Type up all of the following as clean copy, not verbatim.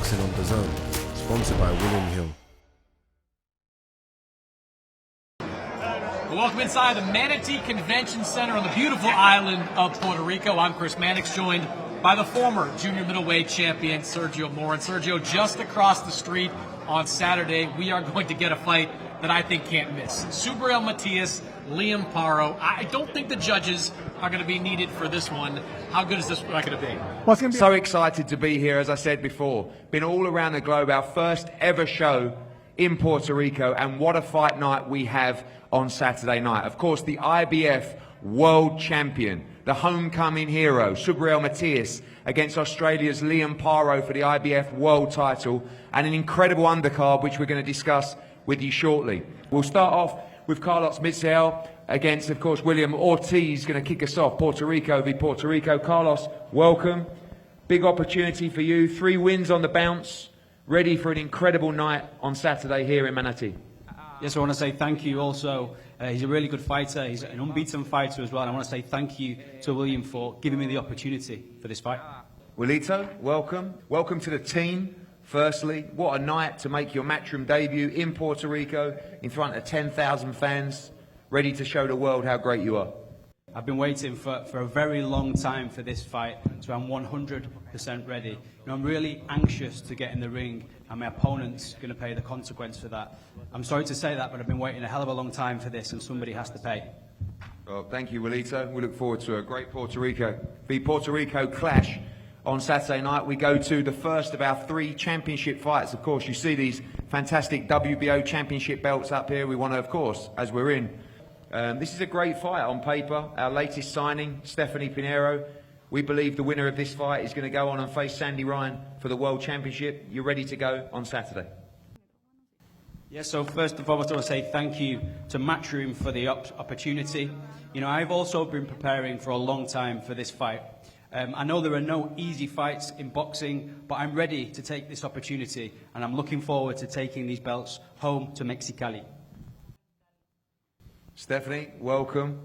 Boxing on DAZN, sponsored by William Hill. Welcome inside the Manatee Convention Center on the beautiful island of Puerto Rico. I'm Chris Mannix, joined by the former junior middleweight champion, Sergio Morin. Sergio, just across the street on Saturday, we are going to get a fight that I think can't miss. Subriel Matias, Liam Paro. I don't think the judges are going to be needed for this one. How good is this fight going to be? Well, it's going to be so excited to be here, as I said before. Been all around the globe, our first ever show in Puerto Rico, and what a fight night we have on Saturday night. Of course, the IBF world champion, the homecoming hero, Subriel Matias, against Australia's Liam Paro for the IBF world title, and an incredible undercard which we're going to discuss with you shortly. We'll start off with Carlos Misael against, of course, William Ortiz, going to kick us off. Puerto Rico v Puerto Rico. Carlos, welcome. Big opportunity for you. 3 wins on the bounce. Ready for an incredible night on Saturday here in Manatee. Yes, I want to say thank you also. He's a really good fighter. He's an unbeaten fighter as well. And I want to say thank you to William for giving me the opportunity for this fight. Willito, welcome. Welcome to the team. Firstly, what a night to make your Matchroom debut in Puerto Rico in front of 10,000 fans, ready to show the world how great you are. I've been waiting for a very long time for this fight, so I'm 100% ready. You know, I'm really anxious to get in the ring, and my opponent's going to pay the consequence for that. I'm sorry to say that, but I've been waiting a hell of a long time for this, and somebody has to pay. Well, thank you, Willito. We look forward to a great Puerto Rico clash on Saturday night. We go to the first of our 3 championship fights. Of course, you see these fantastic WBO championship belts up here. We want to, of course, as we're in. This is a great fight on paper. Our latest signing, Stephanie Pinheiro. We believe the winner of this fight is going to go on and face Sandy Ryan for the World Championship. You're ready to go on Saturday? Yes, so first and foremost, I want to say thank you to Matchroom for the opportunity. You know, I've also been preparing for a long time for this fight. I know there are no easy fights in boxing, but I'm ready to take this opportunity, and I'm looking forward to taking these belts home to Mexicali. Stephanie, welcome.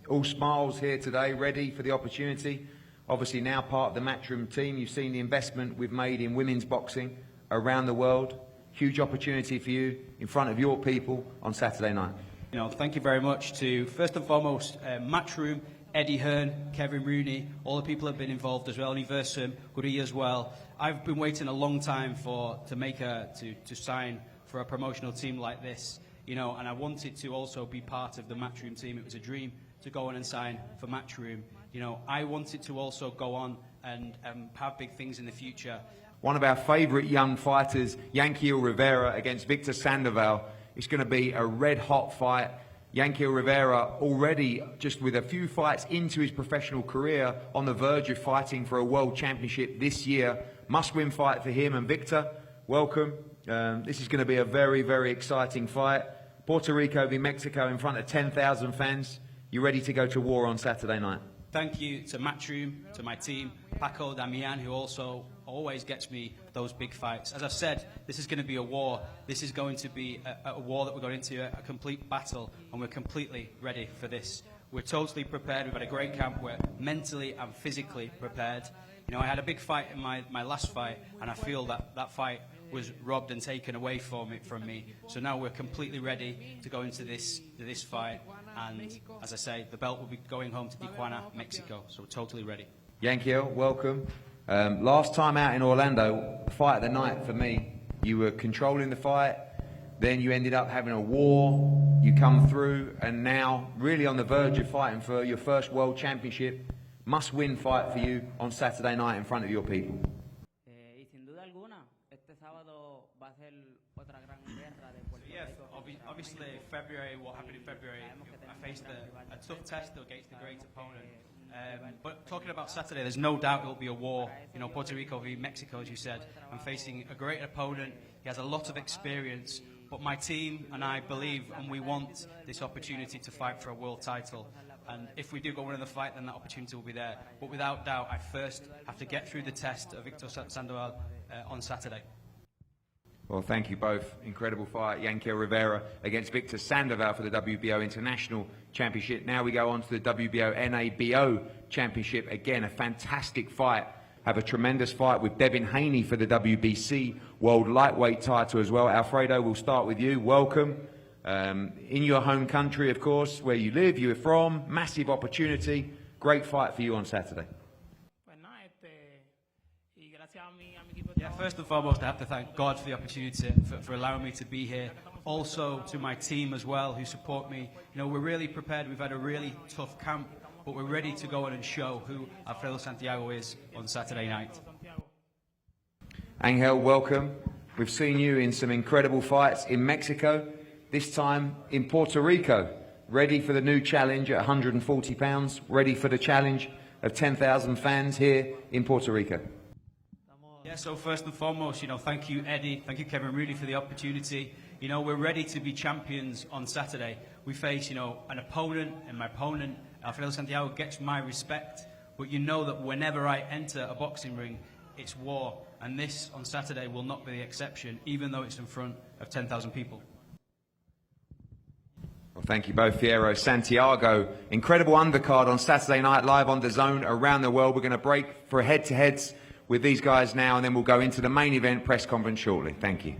All smiles here today, ready for the opportunity. Obviously now part of the Matchroom team. You've seen the investment we've made in women's boxing around the world. Huge opportunity for you in front of your people on Saturday night. You know, thank you very much to, first and foremost, Matchroom, Eddie Hearn, Kevin Rooney, all the people have been involved as well, Universum, Guri as well. I've been waiting a long time to sign for a promotional team like this. You know, and I wanted to also be part of the Matchroom team. It was a dream to go on and sign for Matchroom. You know, I wanted to also go on and have big things in the future. One of our favourite young fighters, Yanquiel Rivera against Victor Sandoval. It's going to be a red-hot fight. Yanquiel Rivera already, just with a few fights into his professional career, on the verge of fighting for a world championship this year. Must-win fight for him. And Victor, welcome. This is going to be a very, very exciting fight. Puerto Rico v Mexico in front of 10,000 fans. You ready to go to war on Saturday night? Thank you to Matchroom, to my team, Paco Damian, who also always gets me those big fights. As I've said, this is going to be a war. This is going to be a war that we're going into, a complete battle, and we're completely ready for this. We're totally prepared. We've had a great camp. We're mentally and physically prepared. You know, I had a big fight in my last fight, and I feel that fight was robbed and taken away from me. So now we're completely ready to go into this fight. And as I say, the belt will be going home to Tijuana, Mexico. So we're totally ready. Yanquiel, welcome. Last time out in Orlando, fight of the night for me. You were controlling the fight, then you ended up having a war, you come through, and now really on the verge of fighting for your first world championship. Must-win fight for you on Saturday night in front of your people. Obviously, February, what happened in February, I faced a tough test against a great opponent. But talking about Saturday, there's no doubt it'll be a war. You know, Puerto Rico v Mexico, as you said. I'm facing a great opponent. He has a lot of experience. But my team and I believe and we want this opportunity to fight for a world title. And if we do go win the fight, then that opportunity will be there. But without doubt, I first have to get through the test of Victor Sandoval on Saturday. Well, thank you both. Incredible fight. Yanquiel Rivera against Victor Sandoval for the WBO International Championship. Now we go on to the WBO NABO Championship. Again, a fantastic fight have a tremendous fight with Devin Haney for the WBC World Lightweight title as well. Alfredo, we'll start with you. Welcome. In your home country, of course, where you live, you're from, massive opportunity. Great fight for you on Saturday. Yeah, first and foremost, I have to thank God for the opportunity, for allowing me to be here. Also to my team as well, who support me. You know, we're really prepared. We've had a really tough camp, but we're ready to go on and show who Alfredo Santiago is on Saturday night. Angel, welcome. We've seen you in some incredible fights in Mexico, this time in Puerto Rico. Ready for the new challenge at 140 pounds, ready for the challenge of 10,000 fans here in Puerto Rico. Yeah, so first and foremost, you know, thank you, Eddie, thank you, Kevin Rudy, for the opportunity. You know, we're ready to be champions on Saturday. We face, you know, an opponent, and my opponent, Alfredo Santiago, gets my respect. But you know that whenever I enter a boxing ring, it's war. And this, on Saturday, will not be the exception, even though it's in front of 10,000 people. Well, thank you both, Fierro. Santiago, incredible undercard on Saturday night, live on DAZN around the world. We're going to break for head-to-heads with these guys now, and then we'll go into the main event press conference shortly. Thank you.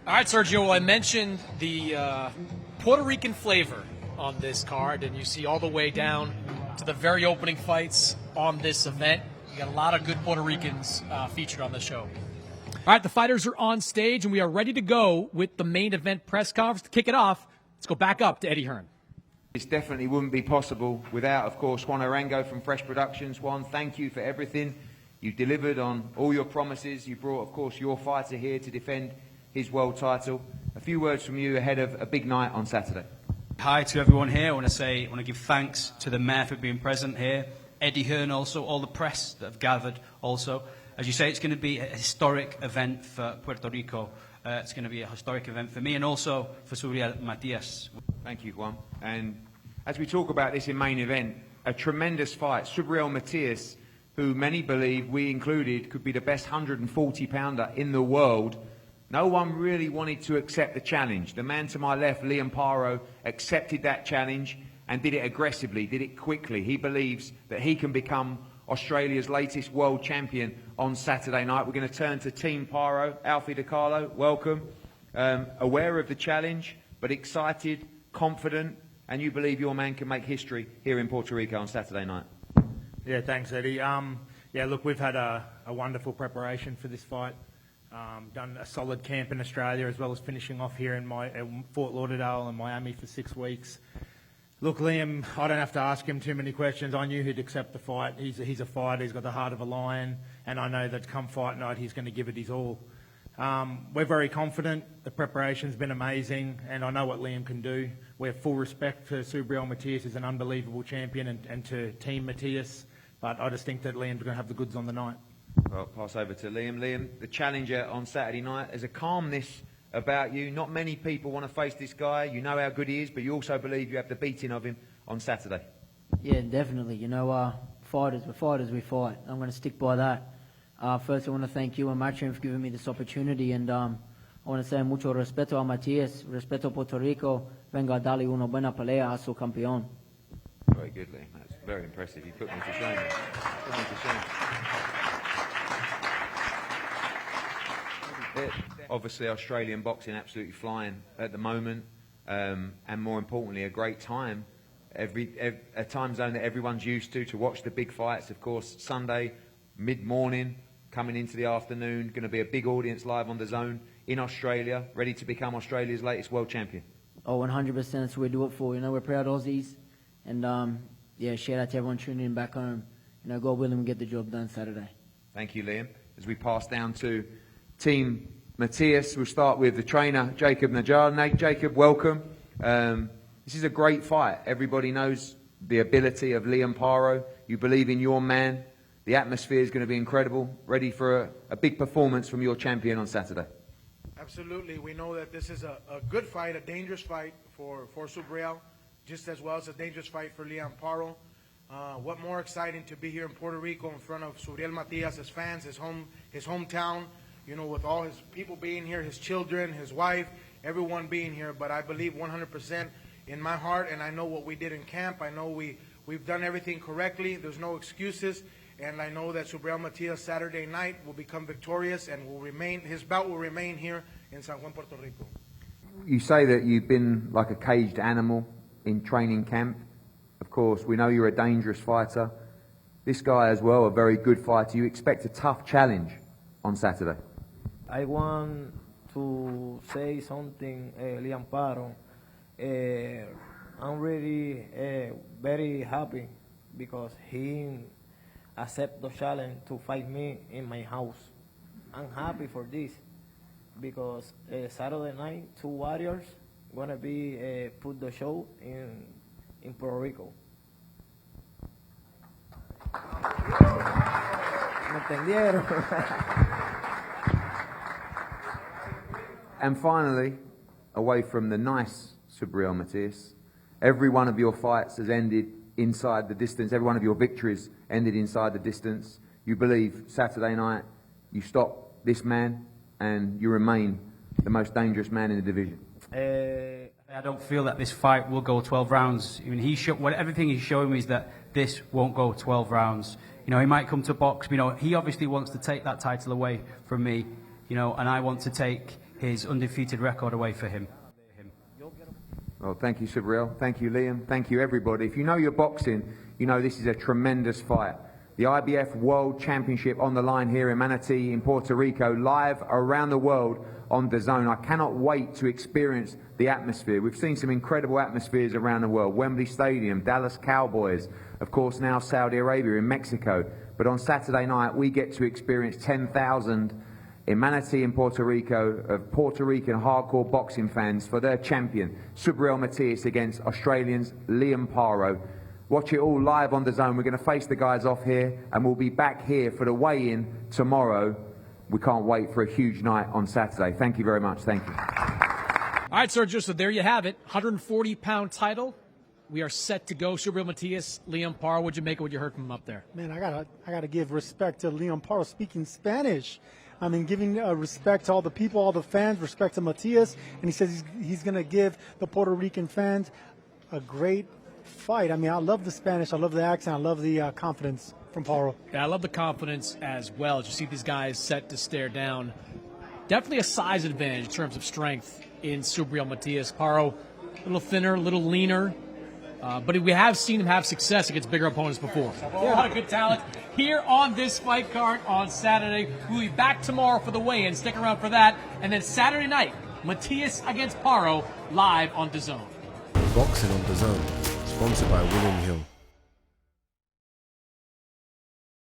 All right, Sergio, well, I mentioned the Puerto Rican flavor on this card, and you see all the way down to the very opening fights on this event. You got a lot of good Puerto Ricans featured on the show. All right, the fighters are on stage, and we are ready to go with the main event press conference. To kick it off, let's go back up to Eddie Hearn. This definitely wouldn't be possible without, of course, Juan Arango from Fresh Productions. Juan, thank you for everything. You delivered on all your promises. You brought, of course, your fighter here to defend his world title. A few words from you ahead of a big night on Saturday. Hi to everyone here. I want to give thanks to the mayor for being present here. Eddie Hearn also, all the press that have gathered also. As you say, it's going to be a historic event for Puerto Rico. It's going to be a historic event for me and also for Subriel Matias. Thank you, Juan. And as we talk about this in main event, a tremendous fight. Subriel Matias, who many believe, we included, could be the best 140-pounder in the world. No one really wanted to accept the challenge. The man to my left, Liam Paro, accepted that challenge and did it aggressively, did it quickly. He believes that he can become Australia's latest world champion on Saturday night. We're going to turn to Team Paro. Alfie DiCarlo, welcome. Aware of the challenge, but excited, confident, and you believe your man can make history here in Puerto Rico on Saturday night. Yeah, thanks, Eddie. Yeah, look, we've had a wonderful preparation for this fight. Done a solid camp in Australia, as well as finishing off here in Fort Lauderdale and Miami for 6 weeks. Look, Liam, I don't have to ask him too many questions. I knew he'd accept the fight. He's a fighter. He's got the heart of a lion, and I know that come fight night, he's going to give it his all. We're very confident. The preparation's been amazing, and I know what Liam can do. We have full respect for Subriel Matias. He's an unbelievable champion, and to Team Matias. But I just think that Liam's going to have the goods on the night. Well, pass over to Liam. Liam, the challenger on Saturday night, there's a calmness about you. Not many people want to face this guy. You know how good he is, but you also believe you have the beating of him on Saturday. Yeah, definitely. You know, fighters, we fight. I'm going to stick by that. First, I want to thank you and Matias for giving me this opportunity, and I want to say mucho respeto a Matias, respeto Puerto Rico, venga a darle una buena pelea a su campeón. Very good, Liam. That's very impressive. You put me to shame. Put me to shame. Obviously, Australian boxing absolutely flying at the moment, and more importantly, a great time. A time zone that everyone's used to watch the big fights. Of course, Sunday, mid-morning, coming into the afternoon, going to be a big audience live on DAZN in Australia, ready to become Australia's latest world champion. Oh, 100%. That's what we do it for. You know, we're proud Aussies, and yeah, shout out to everyone tuning in back home. You know, God willing, we get the job done Saturday. Thank you, Liam. As we pass down to Team Matias, we'll start with the trainer, Jacob Najar. Jacob, welcome. This is a great fight. Everybody knows the ability of Liam Paro. You believe in your man. The atmosphere is going to be incredible. Ready for a big performance from your champion on Saturday. Absolutely. We know that this is a good fight, a dangerous fight for Subriel, just as well as a dangerous fight for Liam Paro. What more exciting to be here in Puerto Rico in front of Subriel Matias, his fans, his hometown, you know, with all his people being here, his children, his wife, everyone being here. But I believe 100% in my heart, and I know what we did in camp. I know we've done everything correctly. There's no excuses. And I know that Subriel Matias Saturday night will become victorious and will remain, his bout will remain here in San Juan, Puerto Rico. You say that you've been like a caged animal in training camp. Of course, we know you're a dangerous fighter. This guy as well, a very good fighter. You expect a tough challenge on Saturday. I want to say something, Liam Paro. I'm really very happy because he accepted the challenge to fight me in my house. I'm happy for this because Saturday night, 2 warriors gonna be put the show in Puerto Rico. ¿Me entendieron? And finally, away from the nice Subriel Matias, every one of your fights has ended inside the distance. Every one of your victories ended inside the distance. You believe Saturday night you stop this man and you remain the most dangerous man in the division. I don't feel that this fight will go 12 rounds. I mean, everything he's showing me is that this won't go 12 rounds. You know, he might come to box. You know, he obviously wants to take that title away from me. You know, and I want to take his undefeated record away for him. Well, thank you, Subriel. Thank you, Liam. Thank you, everybody. If you know your boxing, you know this is a tremendous fight. The IBF World Championship on the line here in Manatee in Puerto Rico, live around the world on DAZN. I cannot wait to experience the atmosphere. We've seen some incredible atmospheres around the world. Wembley Stadium, Dallas Cowboys, of course now Saudi Arabia in Mexico. But on Saturday night, we get to experience 10,000 in Manatee in Puerto Rico of Puerto Rican hardcore boxing fans for their champion, Subriel Matias, against Australians Liam Paro. Watch it all live on DAZN. We're going to face the guys off here, and we'll be back here for the weigh-in tomorrow. We can't wait for a huge night on Saturday. Thank you very much. Thank you. All right, Sergio, so there you have it. 140-pound title. We are set to go. Subriel Matias, Liam Paro. What'd you make of what you heard from him up there? Man, I gotta give respect to Liam Paro speaking Spanish. I mean, giving respect to all the people, all the fans, respect to Matias, and he says he's going to give the Puerto Rican fans a great fight. I mean, I love the Spanish, I love the accent, I love the confidence from Paro. Yeah, I love the confidence as well. As you see these guys set to stare down. Definitely a size advantage in terms of strength in Subriel Matias. Paro, a little thinner, a little leaner. But we have seen him have success against bigger opponents before. A lot of good talent here on this fight card on Saturday. We'll be back tomorrow for the weigh-in. Stick around for that. And then Saturday night, Matias against Paro live on DAZN. Boxing on DAZN, sponsored by William Hill.